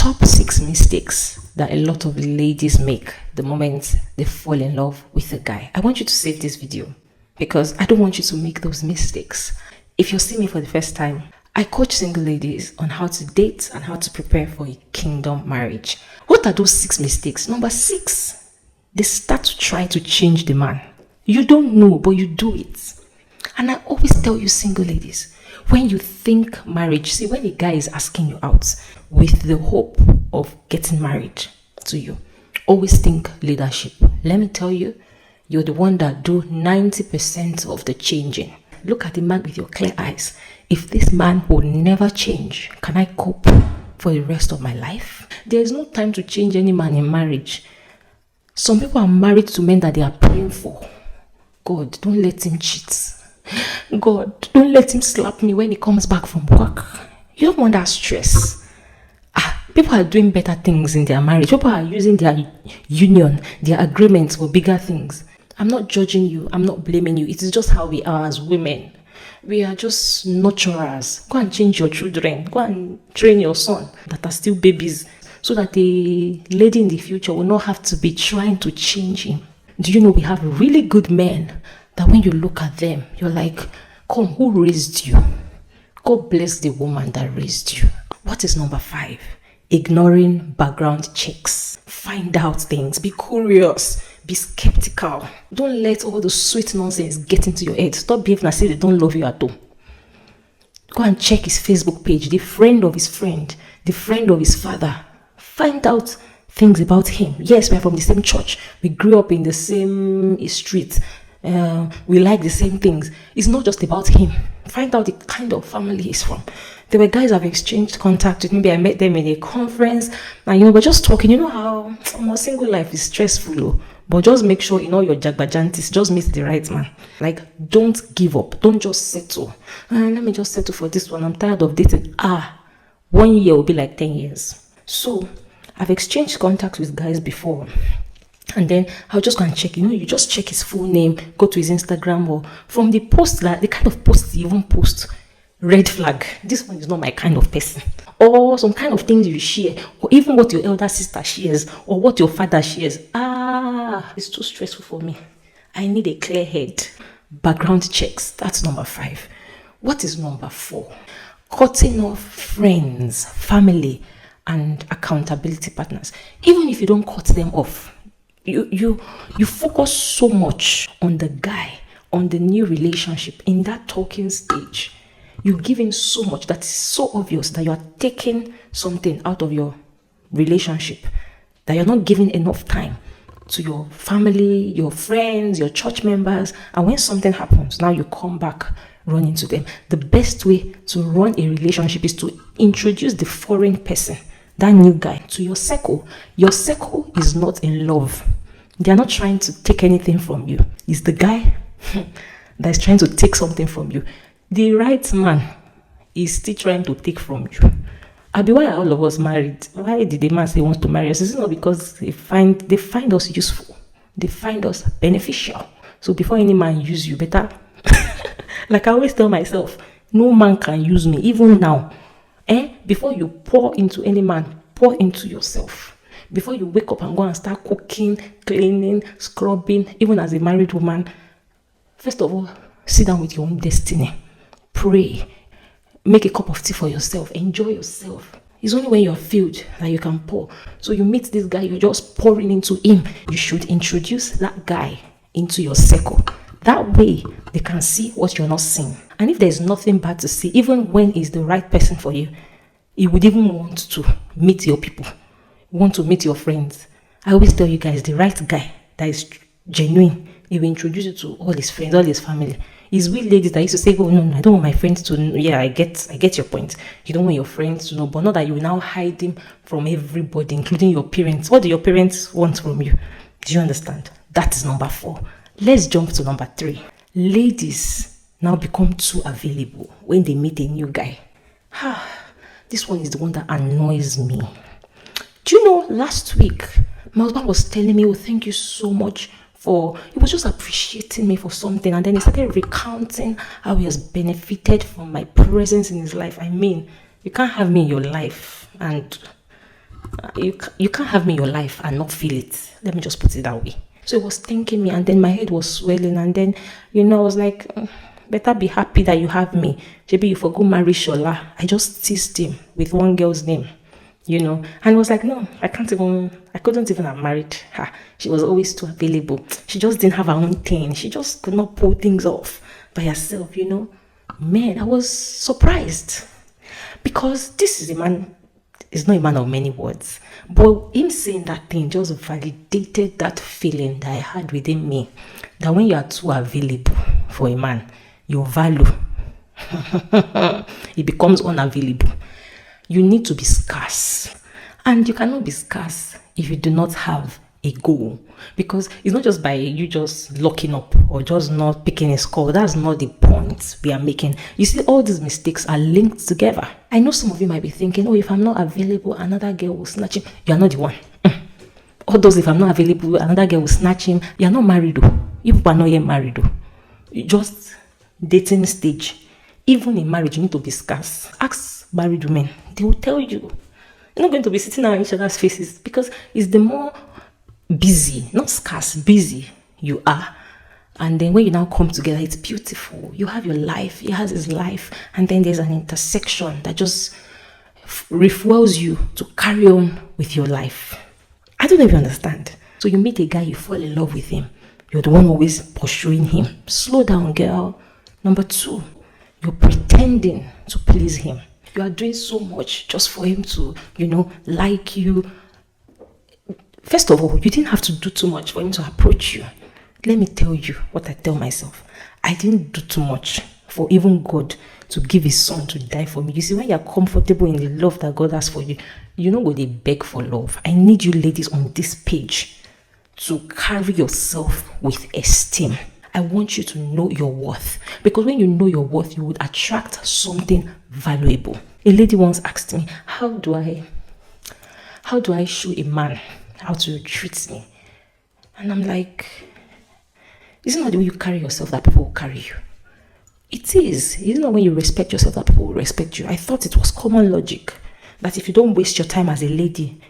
top 6 mistakes that a lot of ladies make the moment they fall in love with a guy. I want you to save this video because I don't want you to make those mistakes. If you're seeing me for the first time, I coach single ladies on how to date and how to prepare for a kingdom marriage. What are those 6 mistakes? Number 6, they start to try to change the man. You don't know, but you do it. And I always tell you single ladies, when you think marriage, see, when a guy is asking you out with the hope of getting married to you, always think leadership. Let me tell you, you're the one that do 90% of the changing. Look at the man with your clear eyes. If this man will never change, can I cope for the rest of my life? There is no time to change any man in marriage. Some people are married to men that they are praying for. God, don't let him cheat. God, don't let him slap me when he comes back from work. You don't want that stress. People are doing better things in their marriage. People are using their union, their agreements for bigger things. I'm not judging you. I'm not blaming you. It is just how we are as women. We are just nurturers. Go and change your children. Go and train your son that are still babies so that the lady in the future will not have to be trying to change him. Do you know we have really good men that when you look at them, you're like, come, who raised you? God bless the woman that raised you. What is number 5? Ignoring background checks. Find out things. Be curious. Be skeptical. Don't let all the sweet nonsense get into your head. Stop behaving as if they don't love you at all. Go and check his Facebook page, the friend of his friend, the friend of his father. Find out things about him. Yes, we're from the same church. We grew up in the same street. We like the same things. It's not just about him. Find out the kind of family he's from. There were guys I've exchanged contact with. Maybe I met them in a conference and we're just talking. You know how single life is stressful, but just make sure your jagbajantis, just meet the right man. Like, don't give up. Don't just settle. Let me just settle for this one. I'm tired of dating. 1 year will be like 10 years. So I've exchanged contacts with guys before. And then I'll just go and check. You just check his full name, go to his Instagram, or from the post, like the kind of post he even post, red flag. This one is not my kind of person. Or some kind of things you share, or even what your elder sister shares, or what your father shares. It's too stressful for me. I need a clear head. Background checks. That's number 5. What is number 4? Cutting off friends, family, and accountability partners. Even if you don't cut them off, you focus so much on the guy, on the new relationship, in that talking stage. You give him so much that is so obvious that you are taking something out of your relationship, that you're not giving enough time to your family, your friends, your church members. And when something happens, now you come back running to them. The best way to run a relationship is to introduce the foreign person, that new guy, to your circle. Your circle is not in love. They are not trying to take anything from you. It's the guy that is trying to take something from you. The right man is still trying to take from you. Why are all of us married? Why did the man say he wants to marry us? Is it not because they find us useful? They find us beneficial. So before any man use you, better. Like I always tell myself, no man can use me, even now. Before you pour into any man, pour into yourself. Before you wake up and go and start cooking, cleaning, scrubbing, even as a married woman, first of all, sit down with your own destiny. Pray. Make a cup of tea for yourself. Enjoy yourself. It's only when you're filled that you can pour. So you meet this guy, you're just pouring into him. You should introduce that guy into your circle. That way, they can see what you're not seeing. And if there's nothing bad to see, even when he's the right person for you, he would even want to meet your people, want to meet your friends. I always tell you guys, the right guy that is genuine, he will introduce you to all his friends, all his family. It's we ladies that used to say, oh no, I don't want my friends to know. Yeah, I get your point. You don't want your friends to know, but not that you will now hide him from everybody, including your parents. What do your parents want from you? Do you understand? That is number 4. Let's jump to number 3. Ladies now become too available when they meet a new guy. This one is the one that annoys me. Do you know, last week, my husband was telling me, oh, thank you so much he was just appreciating me for something. And then he started recounting how he has benefited from my presence in his life. I mean, you can't have me in your life and You can't have me in your life and not feel it. Let me just put it that way. So it was thinking me, and then my head was swelling, and then, I was like, better be happy that you have me. Maybe you forgo marry Shola. I just teased him with one girl's name, and was like, no, I couldn't even have married her. She was always too available. She just didn't have her own thing. She just could not pull things off by herself, Man, I was surprised, because this is not a man of many words. But him saying that thing just validated that feeling that I had within me, that when you are too available for a man, your value, it becomes unavailable. You need to be scarce. And you cannot be scarce if you do not have a goal. Because it's not just by you just locking up or just not picking a score. That's not the point we are making. You see, all these mistakes are linked together. I know some of you might be thinking, if I'm not available, another girl will snatch him. You are not the one. All those, if I'm not available, another girl will snatch him. You are not married though. You people are not yet married though. You just dating stage. Even in marriage, you need to be scarce. Ask married women. They will tell you. You're not going to be sitting on each other's faces, because it's the more busy, not scarce, busy you are. And then when you now come together, it's beautiful. You have your life, he has his life, and then there's an intersection that just refuels you to carry on with your life. I don't know if you understand. So you meet a guy, you fall in love with him. You're the one always pursuing him. Slow down, girl. Number 2, you're pretending to please him. You are doing so much just for him to, like you. First of all, you didn't have to do too much for him to approach you. Let me tell you what I tell myself. I didn't do too much for even God to give his son to die for me. You see, when you're comfortable in the love that God has for you, you don't go they beg for love. I need you ladies on this page to carry yourself with esteem. I want you to know your worth. Because when you know your worth, you would attract something valuable. A lady once asked me, how do I show a man how to treat me? And I'm like, isn't that the way you carry yourself that people will carry you? It is. Isn't that when you respect yourself that people will respect you? I thought it was common logic that if you don't waste your time as a lady,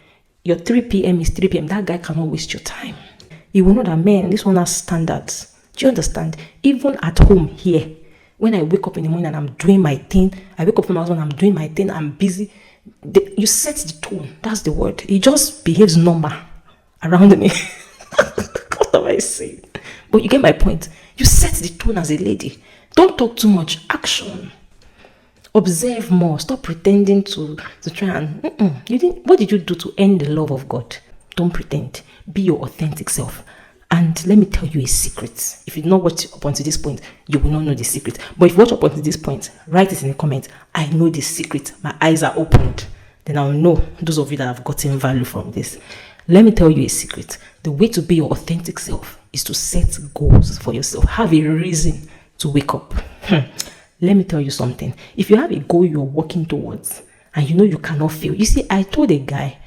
your 3 p.m. is 3 p.m. That guy cannot waste your time. You will know that, man, this one has standards. Do you understand? Even at home here, when I wake up in the morning and I'm doing my thing, I wake up from my husband, I'm doing my thing, I'm busy. You set the tone. That's the word. He just behaves normal around me. What am I saying? But you get my point. You set the tone as a lady. Don't talk too much. Action. Observe more. Stop pretending to try and What did you do to earn the love of God? Don't pretend. Be your authentic self. And let me tell you a secret. If you not watch up until this point, you will not know the secret. But if you watch up until this point, write it in the comment. I know the secret. My eyes are opened. Then I'll know those of you that have gotten value from this. Let me tell you a secret. The way to be your authentic self is to set goals for yourself. Have a reason to wake up. Let me tell you something. If you have a goal you're working towards and you cannot fail. You see, I told a guy,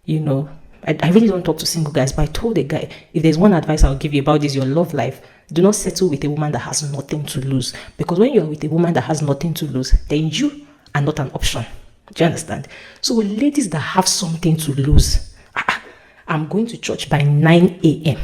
I really don't talk to single guys, but I told a guy, if there's one advice I'll give you about this, your love life, do not settle with a woman that has nothing to lose. Because when you're with a woman that has nothing to lose, then you are not an option. Do you understand? So ladies that have something to lose, I'm going to church by 9 a.m.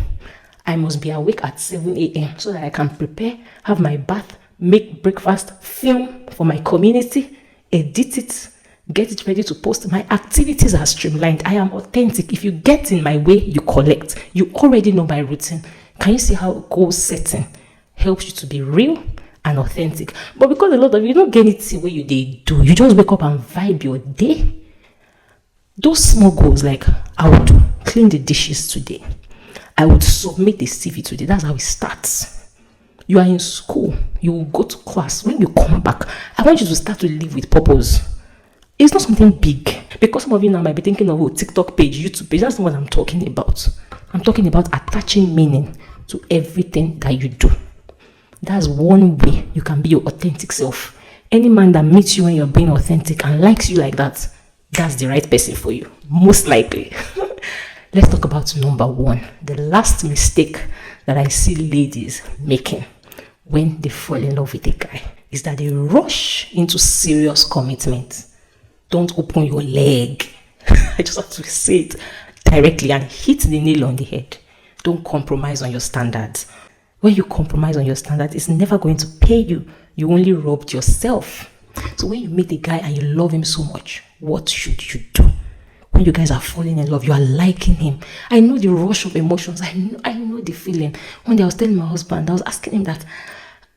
I must be awake at 7 a.m. so that I can prepare, have my bath, make breakfast, film for my community, edit it, get it ready to post. My activities are streamlined. I am authentic. If you get in my way, you collect. You already know my routine. Can you see how goal setting helps you to be real and authentic? But because a lot of you don't get it where you do, you just wake up and vibe your day. Those small goals, like I would clean the dishes today, I would submit the CV today. That's how it starts. You are in school, you will go to class. When you come back, I want you to start to live with purpose. It's not something big, because some of you now might be thinking of a TikTok page, YouTube page. That's not what I'm talking about. I'm talking about attaching meaning to everything that you do. That's one way you can be your authentic self. Any man that meets you when you're being authentic and likes you like that, that's the right person for you, most likely. Let's talk about number 1. The last mistake that I see ladies making when they fall in love with a guy is that they rush into serious commitment. Don't open your leg. I just have to say it directly and hit the nail on the head. Don't compromise on your standards. When you compromise on your standards, it's never going to pay you. You only robbed yourself. So when you meet a guy and you love him so much, what should you do? When you guys are falling in love, you are liking him. I know the rush of emotions. I know the feeling. One day I was telling my husband, I was asking him that,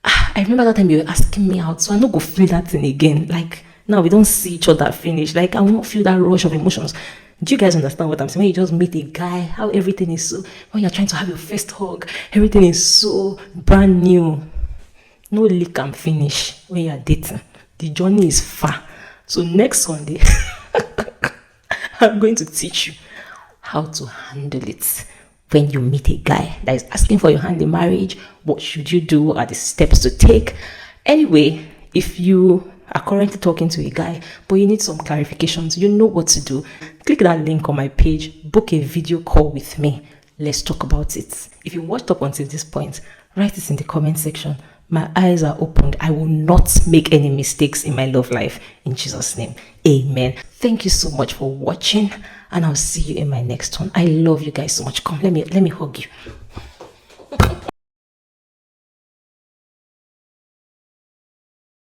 I remember that time you were asking me out, so I no go feel that thing again. Like, now we don't see each other finish. Like, I won't feel that rush of emotions. Do you guys understand what I'm saying? When you just meet a guy, how everything is so, when you're trying to have your first hug, everything is so brand new. No lick and finish when you're dating. The journey is far. So next Sunday, I'm going to teach you how to handle it. When you meet a guy that is asking for your hand in marriage, what should you do? What are the steps to take? Anyway, if you are currently talking to a guy, but you need some clarifications, you know what to do. Click that link on my page, book a video call with me. Let's talk about it. If you watched up until this point, write it in the comment section. My eyes are opened. I will not make any mistakes in my love life. In Jesus' name, amen. Thank you so much for watching, and I'll see you in my next one. I love you guys so much. Come, let me hug you.